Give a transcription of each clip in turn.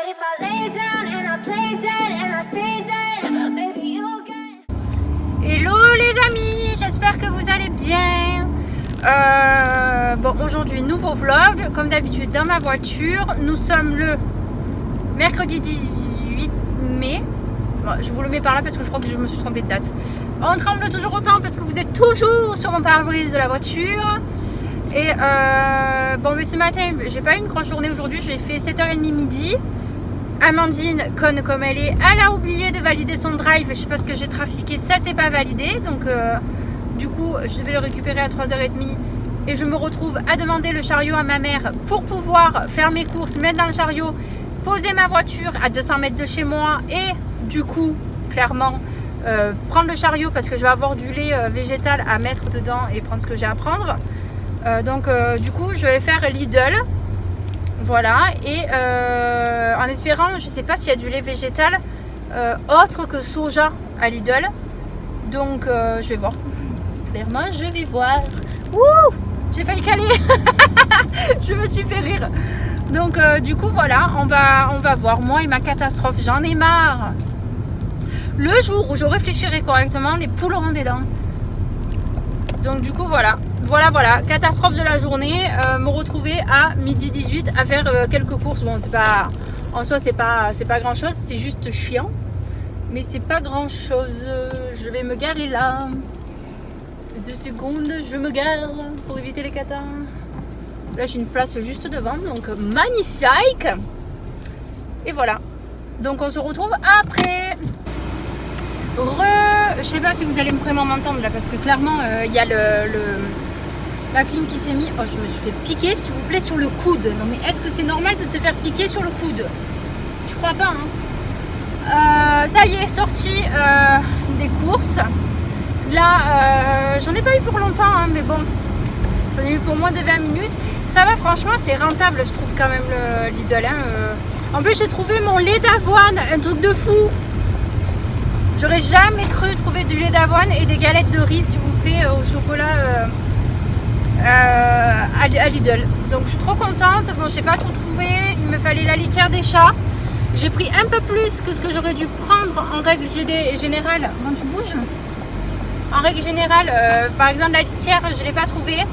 if I lay down and I play dead and I stay dead, maybe you'll get... Hello les amis, j'espère que vous allez bien. Bon, aujourd'hui nouveau vlog, comme d'habitude dans ma voiture. Nous sommes le mercredi 18 mai. Bon, je vous le mets par là parce que je crois que je me suis trompée de date. On tremble toujours autant parce que vous êtes toujours sur mon pare-brise de la voiture. Et bon, mais ce matin, j'ai pas eu une grosse journée aujourd'hui. J'ai fait 7h30 midi. Amandine, conne comme elle est, elle a oublié de valider son drive. Je sais pas ce que j'ai trafiqué, ça c'est pas validé. Donc du coup, je devais le récupérer à 3h30. Et je me retrouve à demander le chariot à ma mère pour pouvoir faire mes courses, mettre dans le chariot, poser ma voiture à 200 mètres de chez moi. Et du coup, clairement, prendre le chariot parce que je vais avoir du lait végétal à mettre dedans et prendre ce que j'ai à prendre. Donc du coup, je vais faire Lidl. Voilà, et en espérant, je sais pas s'il y a du lait végétal autre que soja à Lidl. Donc je vais voir. Clairement, je vais voir. Ouh, j'ai failli caler. Je me suis fait rire. Donc du coup, voilà, on va voir. Moi et ma catastrophe, j'en ai marre. Le jour où je réfléchirai correctement, les poules auront des dents. Donc du coup, voilà. Voilà, catastrophe de la journée, me retrouver à midi 18 à faire quelques courses. Bon, c'est pas, en soi, c'est pas grand chose, c'est juste chiant, mais c'est pas grand chose. Je vais me garer là. 2 secondes, je me gare pour éviter les catas. Là, j'ai une place juste devant, donc magnifique. Et voilà. Donc, on se retrouve après. Je sais pas si vous allez vraiment m'entendre là, parce que clairement, il y a la clim qui s'est mise. Oh, je me suis fait piquer, s'il vous plaît, sur le coude. Non, mais est-ce que c'est normal de se faire piquer sur le coude? Je crois pas, hein. Ça y est, sortie des courses. Là, j'en ai pas eu pour longtemps, hein, mais bon, j'en ai eu pour moins de 20 minutes. Ça va, franchement, c'est rentable, je trouve, quand même, le Lidl. Hein. En plus, j'ai trouvé mon lait d'avoine, un truc de fou. J'aurais jamais cru trouver du lait d'avoine et des galettes de riz, s'il vous plaît, au chocolat à Lidl. Donc je suis trop contente. Bon, j'ai pas tout trouvé. Il me fallait la litière des chats. J'ai pris un peu plus que ce que j'aurais dû prendre en règle générale. Bon, tu bouges. En règle générale, par exemple, la litière, je l'ai pas trouvée.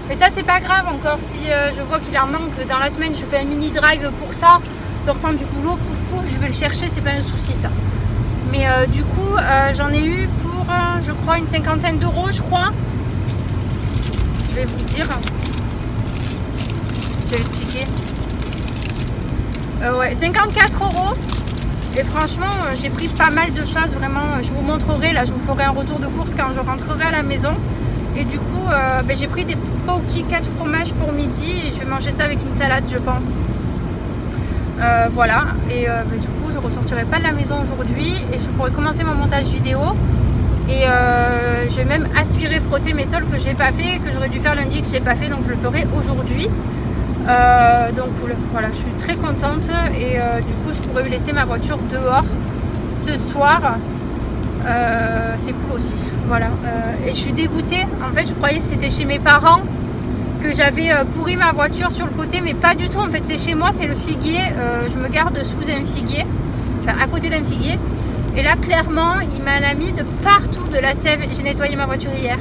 Mais ça, c'est pas grave encore. Si je vois qu'il en manque dans la semaine, je fais un mini drive pour ça. Sortant du boulot, pouf pouf, je vais le chercher. C'est pas un souci, ça. Mais du coup, j'en ai eu pour, je crois, une cinquantaine d'euros, je crois. Je vais vous dire. J'ai le ticket. Ouais, 54 euros. Et franchement, j'ai pris pas mal de choses, vraiment. Je vous montrerai, là, je vous ferai un retour de course quand je rentrerai à la maison. Et du coup, j'ai pris des poki 4 fromages pour midi. Et je vais manger ça avec une salade, je pense. Voilà, et du coup je ressortirai pas de la maison aujourd'hui et je pourrai commencer mon montage vidéo et je vais même aspirer, frotter mes sols que j'ai pas fait, que j'aurais dû faire lundi, que j'ai pas fait, donc je le ferai aujourd'hui. Donc cool, voilà, je suis très contente et du coup je pourrais laisser ma voiture dehors ce soir. C'est cool aussi, voilà. Et je suis dégoûtée, en fait je croyais que c'était chez mes parents que j'avais pourri ma voiture sur le côté, mais pas du tout. En fait, c'est chez moi, c'est le figuier. Je me garde sous un figuier, enfin à côté d'un figuier. Et là, clairement, il m'en a mis de partout de la sève. J'ai nettoyé ma voiture hier.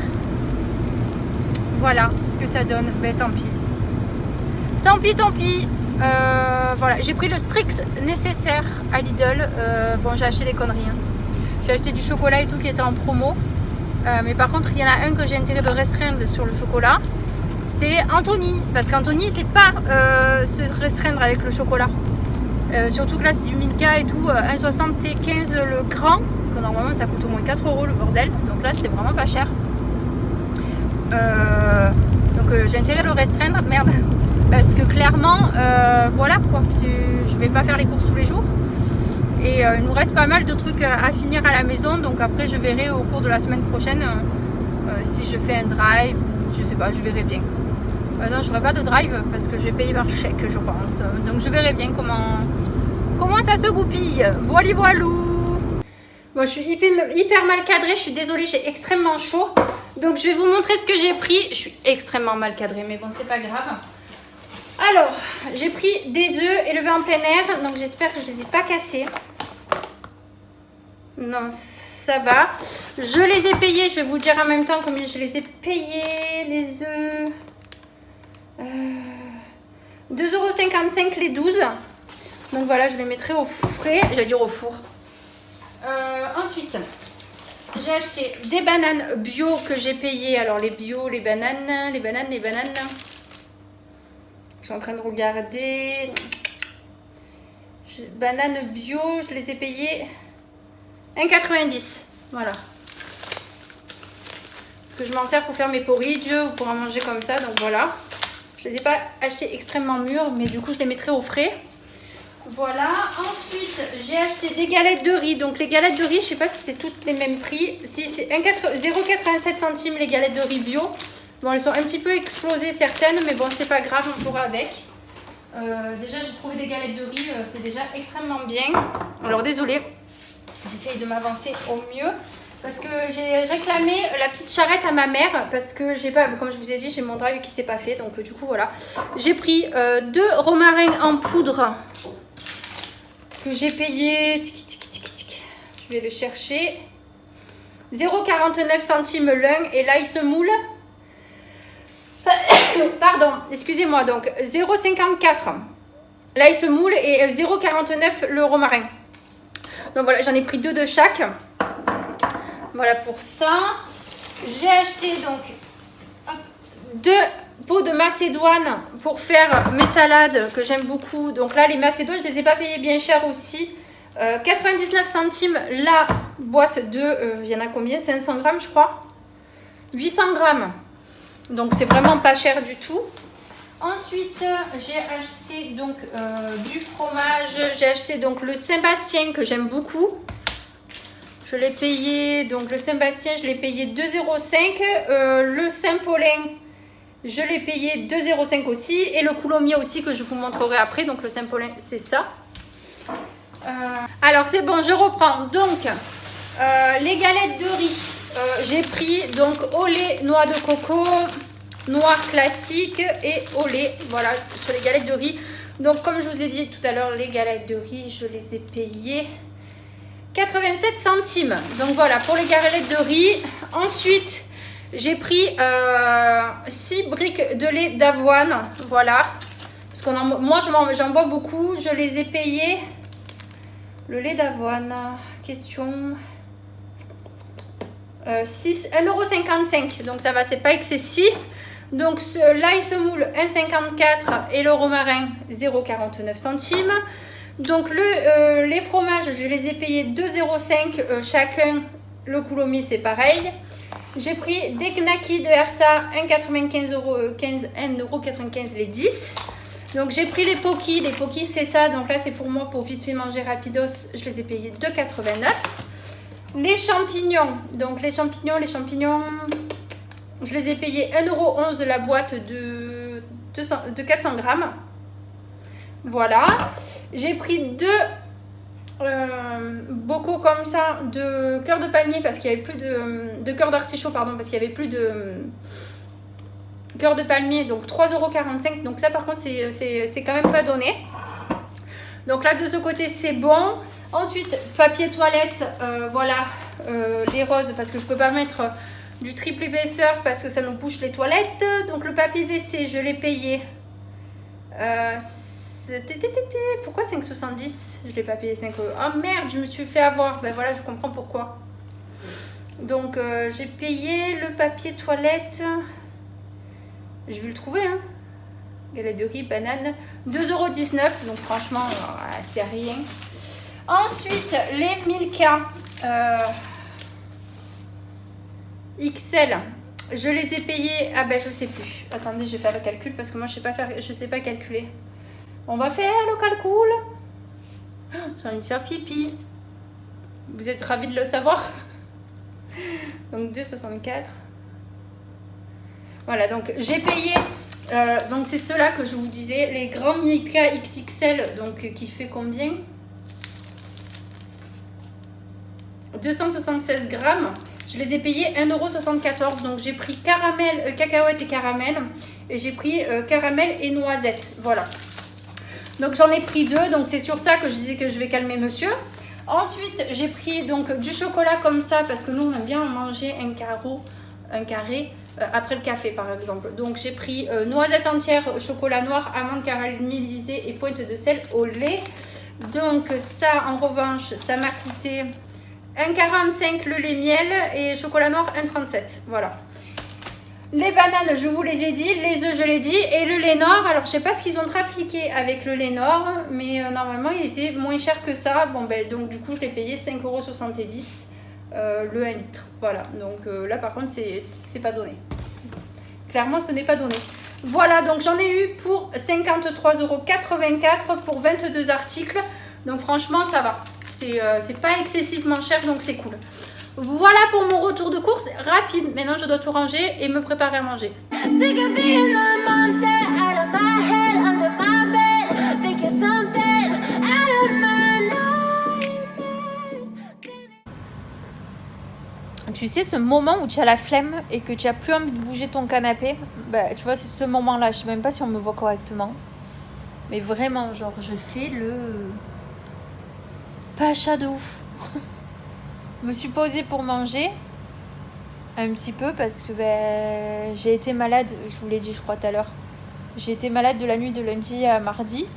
Voilà ce que ça donne. Ben tant pis. Tant pis. Voilà, j'ai pris le strict nécessaire à Lidl. Bon, j'ai acheté des conneries. Hein. J'ai acheté du chocolat et tout qui était en promo. Mais par contre, il y en a un que j'ai intérêt de restreindre sur le chocolat. C'est Anthony, parce qu'Anthony ne sait pas se restreindre avec le chocolat. Surtout que là c'est du Milka et tout, 1,75 le grand, que normalement ça coûte au moins 4 euros le bordel, donc là c'était vraiment pas cher. Donc j'ai intérêt de le restreindre, merde, parce que clairement, voilà quoi, je vais pas faire les courses tous les jours. Et il nous reste pas mal de trucs à finir à la maison, donc après je verrai au cours de la semaine prochaine si je fais un drive ou je sais pas, je verrai bien. Non, je ferai pas de drive parce que je vais payer par chèque, je pense. Donc je verrai bien comment ça se goupille. Voilou. Bon, je suis hyper mal cadrée, je suis désolée, j'ai extrêmement chaud. Donc je vais vous montrer ce que j'ai pris. Je suis extrêmement mal cadrée, mais bon, c'est pas grave. Alors, j'ai pris des œufs élevés en plein air, donc j'espère que je les ai pas cassés. Non, ça va. Je les ai payés, je vais vous dire en même temps combien je les ai payés, les œufs. 2,55 € les 12. Donc voilà, je les mettrai au frais, j'allais dire au four. Ensuite, j'ai acheté des bananes bio que j'ai payées. Alors les bio, les bananes. Je suis en train de regarder. Bananes bio, je les ai payées 1,90 €. Voilà. Parce que je m'en sers pour faire mes porridge ou pour en manger comme ça. Donc voilà. Je ne les ai pas achetées extrêmement mûres, mais du coup je les mettrai au frais. Voilà. Ensuite, j'ai acheté des galettes de riz. Donc les galettes de riz, je ne sais pas si c'est toutes les mêmes prix. Si c'est 0,87 centimes les galettes de riz bio. Bon, elles sont un petit peu explosées certaines, mais bon, c'est pas grave, on pourra avec. Déjà, j'ai trouvé des galettes de riz, c'est déjà extrêmement bien. Alors, désolée, j'essaye de m'avancer au mieux. Parce que j'ai réclamé la petite charrette à ma mère. Parce que j'ai pas, comme je vous ai dit, j'ai mon drive qui s'est pas fait. Donc, du coup, voilà. J'ai pris 2 romarins en poudre que j'ai payé. Je vais le chercher. 0,49 centimes l'un. Et là, il se moule. Pardon, excusez-moi, donc 0,54 là il se moule et 0,49 le romarin. Donc voilà, j'en ai pris 2 de chaque. Voilà pour ça. J'ai acheté donc 2 pots de macédoine pour faire mes salades que j'aime beaucoup. Donc là les macédoines, je les ai pas payées bien cher aussi. 99 centimes la boîte de, il y en a combien, 500 grammes je crois, 800 grammes. Donc c'est vraiment pas cher du tout. Ensuite j'ai acheté donc du fromage. J'ai acheté donc le Saint-Bastien que j'aime beaucoup. Je l'ai payé, donc le Saint-Bastien je l'ai payé 2,05 €. Le Saint-Paulin je l'ai payé 2,05 € aussi. Et le Coulommiers aussi que je vous montrerai après. Donc le Saint-Paulin c'est ça. Alors c'est bon, je reprends. Donc les galettes de riz. J'ai pris donc au lait, noix de coco, noir classique et au lait, voilà, sur les galettes de riz. Donc comme je vous ai dit tout à l'heure, les galettes de riz, je les ai payées 87 centimes. Donc voilà, pour les galettes de riz. Ensuite, j'ai pris 6 briques de lait d'avoine, voilà. Parce que moi, j'en bois beaucoup, je les ai payées. Le lait d'avoine, question... 1,55 €, donc ça va, c'est pas excessif. Donc là il se moule 1,54 € et le romarin 0,49 centimes. Donc les fromages je les ai payés 2,05 € chacun. Le Coulommiers c'est pareil. J'ai pris des knackis de Herta 1,95 € les 10. Donc j'ai pris les pokis c'est ça, donc là c'est pour moi pour vite fait manger rapidos. Je les ai payés 2,89 €. Les champignons, donc les champignons, je les ai payés 1,11 € la boîte de 400 grammes. Voilà. J'ai pris 2 bocaux comme ça de cœur de palmier parce qu'il n'y avait plus de cœur d'artichaut, pardon, parce qu'il n'y avait plus de cœur de palmier, donc 3,45 €. Donc ça par contre c'est quand même pas donné. Donc là de ce côté c'est bon. Ensuite, papier toilette, voilà, les roses, parce que je ne peux pas mettre du triple épaisseur parce que ça nous bouche les toilettes. Donc le papier WC, je l'ai payé. Pourquoi 5,70 €? Je ne l'ai pas payé 5 €. Oh merde, je me suis fait avoir. Ben voilà, je comprends pourquoi. Donc j'ai payé le papier toilette. Je vais le trouver, hein. Galette de riz, banane, 2,19 €. Donc franchement, c'est rien. Ensuite, les Milka XL, je les ai payés. Ah ben je sais plus. Attendez, je vais faire le calcul parce que moi je sais pas calculer. On va faire le calcul. J'ai envie de faire pipi. Vous êtes ravis de le savoir. Donc 2,64. Voilà, donc j'ai payé. Donc c'est ceux-là que je vous disais, les grands Milka XXL. Donc qui fait combien? 276 grammes. Je les ai payés 1,74 €. Donc j'ai pris caramel, cacahuète et caramel. Et j'ai pris caramel et noisette. Voilà. Donc j'en ai pris 2. Donc c'est sur ça que je disais que je vais calmer monsieur. Ensuite j'ai pris donc du chocolat comme ça. Parce que nous on aime bien manger un carré après le café par exemple. Donc j'ai pris noisette entière, chocolat noir, amande caramélisée et pointe de sel au lait. Donc ça en revanche ça m'a coûté 1,45 € le lait miel et chocolat noir 1,37 €. Voilà. Les bananes je vous les ai dit, les œufs je l'ai dit et le lait Nord. Alors je sais pas ce qu'ils ont trafiqué avec le lait Nord, mais normalement il était moins cher que ça. Bon ben donc du coup je l'ai payé 5,70 € le 1 litre. Voilà, donc là par contre c'est pas donné. Clairement ce n'est pas donné. Voilà, donc j'en ai eu pour 53,84 € pour 22 articles. Donc franchement ça va. C'est pas excessivement cher, donc c'est cool. Voilà pour mon retour de course rapide. Maintenant je dois tout ranger et me préparer à manger. Sick of being the monster out of my head, under my bed, thinking something out of my nightmares. Tu sais, ce moment où tu as la flemme et que tu as plus envie de bouger ton canapé, bah, tu vois, c'est ce moment-là. Je sais même pas si on me voit correctement. Mais vraiment, genre, je fais le pacha de ouf. Je me suis posée pour manger un petit peu parce que ben, j'ai été malade, je vous l'ai dit je crois tout à l'heure. J'ai été malade de la nuit de lundi à mardi.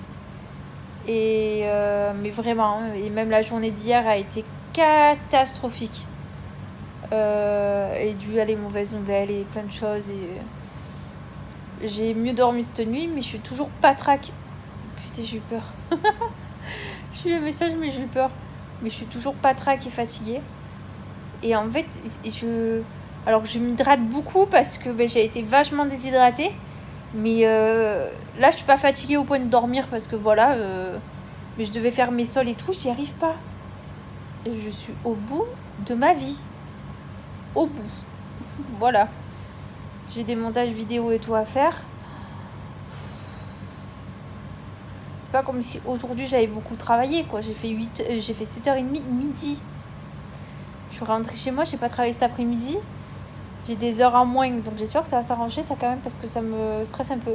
Et mais vraiment, et même la journée d'hier a été catastrophique. Et dû à les mauvaises nouvelles et plein de choses. Et j'ai mieux dormi cette nuit, mais je suis toujours patraque. Putain, j'ai eu peur. J'ai eu un message, mais j'ai eu peur. Mais je suis toujours patraque et fatiguée. Et en fait, alors je m'hydrate beaucoup parce que ben, j'ai été vachement déshydratée. Mais là, je suis pas fatiguée au point de dormir parce que voilà. Mais je devais faire mes sols et tout, j'y arrive pas. Je suis au bout de ma vie. Au bout. Voilà. J'ai des montages vidéo et tout à faire. C'est pas comme si aujourd'hui j'avais beaucoup travaillé, quoi. J'ai fait 7h30 midi. Je suis rentrée chez moi, j'ai pas travaillé cet après-midi. J'ai des heures en moins, donc j'espère que ça va s'arranger ça quand même parce que ça me stresse un peu.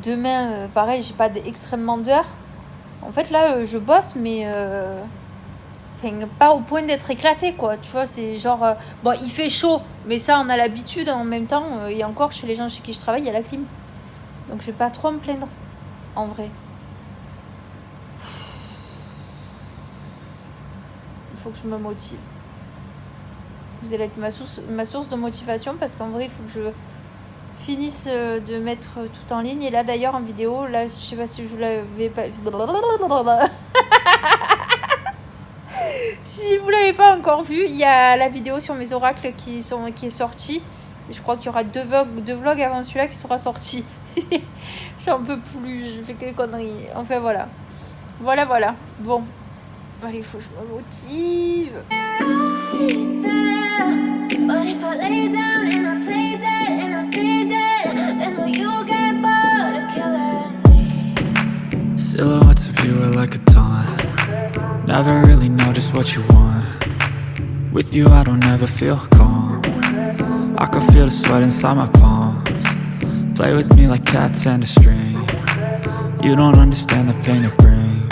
Demain, pareil, j'ai pas extrêmement d'heures. En fait là, je bosse, mais pas au point d'être éclatée, quoi. Tu vois, c'est genre bon, il fait chaud, mais ça on a l'habitude en même temps. Et encore chez les gens chez qui je travaille, il y a la clim, donc je vais pas trop me plaindre. En vrai, il faut que je me motive. Vous allez être ma source de motivation parce qu'en vrai, il faut que je finisse de mettre tout en ligne. Et là, d'ailleurs, en vidéo, là, je sais pas si je vous l'avais pas... Si vous l'avez pas encore vu, il y a la vidéo sur mes oracles qui est sortie. Je crois qu'il y aura deux vlogs avant celui-là qui sera sorti. J'en peux plus, je fais que des conneries. Enfin voilà. Voilà. Bon. Allez, il faut que je me motive. Right there. But if I lay down and I play dead and I stay dead, then will you get bored of killing me? Silhouettes of you are like a taunt. Never really know just what you want. With you I don't ever feel calm. I can feel the sweat inside my palms. Play with me like cats and a string. You don't understand the pain it brings.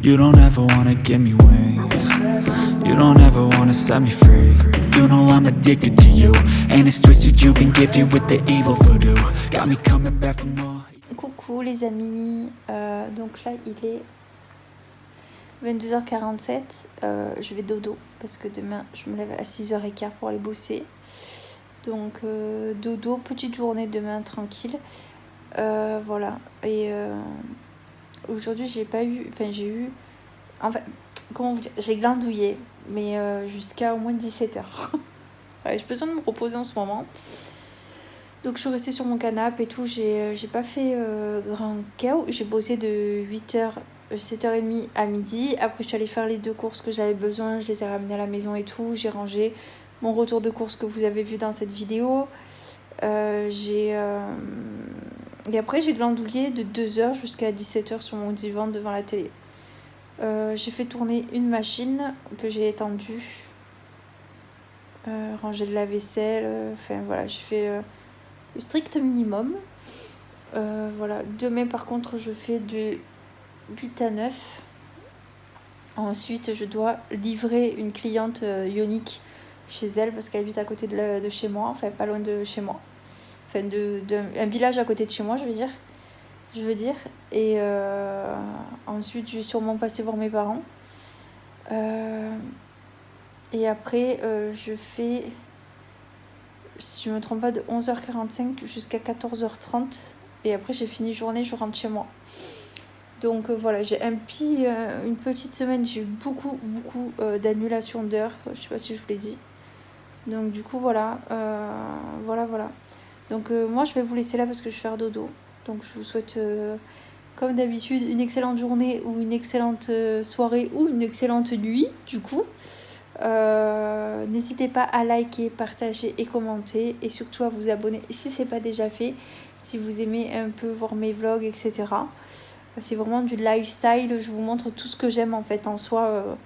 You don't ever wanna give me wings. You don't ever wanna set me free. You know I'm addicted to you, and it's twisted, you've been gifted with the evil voodoo. Got me coming back for more. Coucou les amis, donc là il est 22h47, je vais dodo parce que demain je me lève à 6h15 pour aller bosser. Donc dodo, petite journée demain tranquille. Voilà. Et aujourd'hui j'ai eu, comment vous dire, j'ai glandouillé, mais jusqu'à au moins 17h. Voilà, j'ai besoin de me reposer en ce moment. Donc je suis restée sur mon canapé et tout, j'ai pas fait grand chaos. J'ai bossé de 7h30 à midi. Après je suis allée faire les 2 courses que j'avais besoin, je les ai ramenées à la maison et tout. J'ai rangé mon retour de course que vous avez vu dans cette vidéo. Et après j'ai glandouillé de 2h jusqu'à 17h sur mon divan devant la télé. J'ai fait tourner une machine que j'ai étendue. ranger le lave-vaisselle, enfin voilà, j'ai fait le strict minimum. Voilà, demain par contre je fais de 8 à 9. Ensuite je dois livrer une cliente ionique chez elle parce qu'elle habite à côté de chez moi, enfin pas loin de chez moi. Enfin un village à côté de chez moi je veux dire. Et ensuite je vais sûrement passer voir mes parents. Et après je fais, si je me trompe pas, de 11h45 jusqu'à 14h30. Et après j'ai fini journée, je rentre chez moi. Donc voilà, j'ai une petite semaine, j'ai eu beaucoup d'annulations d'heures, je sais pas si je vous l'ai dit. Donc du coup voilà. Donc moi je vais vous laisser là parce que je vais faire dodo. Donc je vous souhaite comme d'habitude une excellente journée ou une excellente soirée ou une excellente nuit du coup. N'hésitez pas à liker, partager et commenter et surtout à vous abonner si c'est pas déjà fait, si vous aimez un peu voir mes vlogs, etc. C'est vraiment du lifestyle, je vous montre tout ce que j'aime en fait en soi.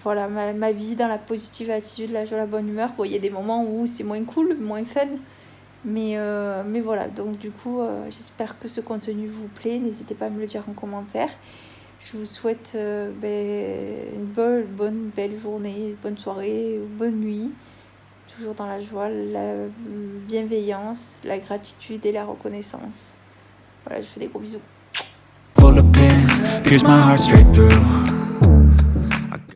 Voilà, ma vie dans la positive attitude, la joie, la bonne humeur. Bon, il y a des moments où c'est moins cool, moins fun, mais voilà. Donc du coup, j'espère que ce contenu vous plaît. N'hésitez pas à me le dire en commentaire. Je vous souhaite une belle journée, bonne soirée, bonne nuit. Toujours dans la joie, la bienveillance, la gratitude et la reconnaissance. Voilà, je vous fais des gros bisous. Full of pins, pierce my heart straight through.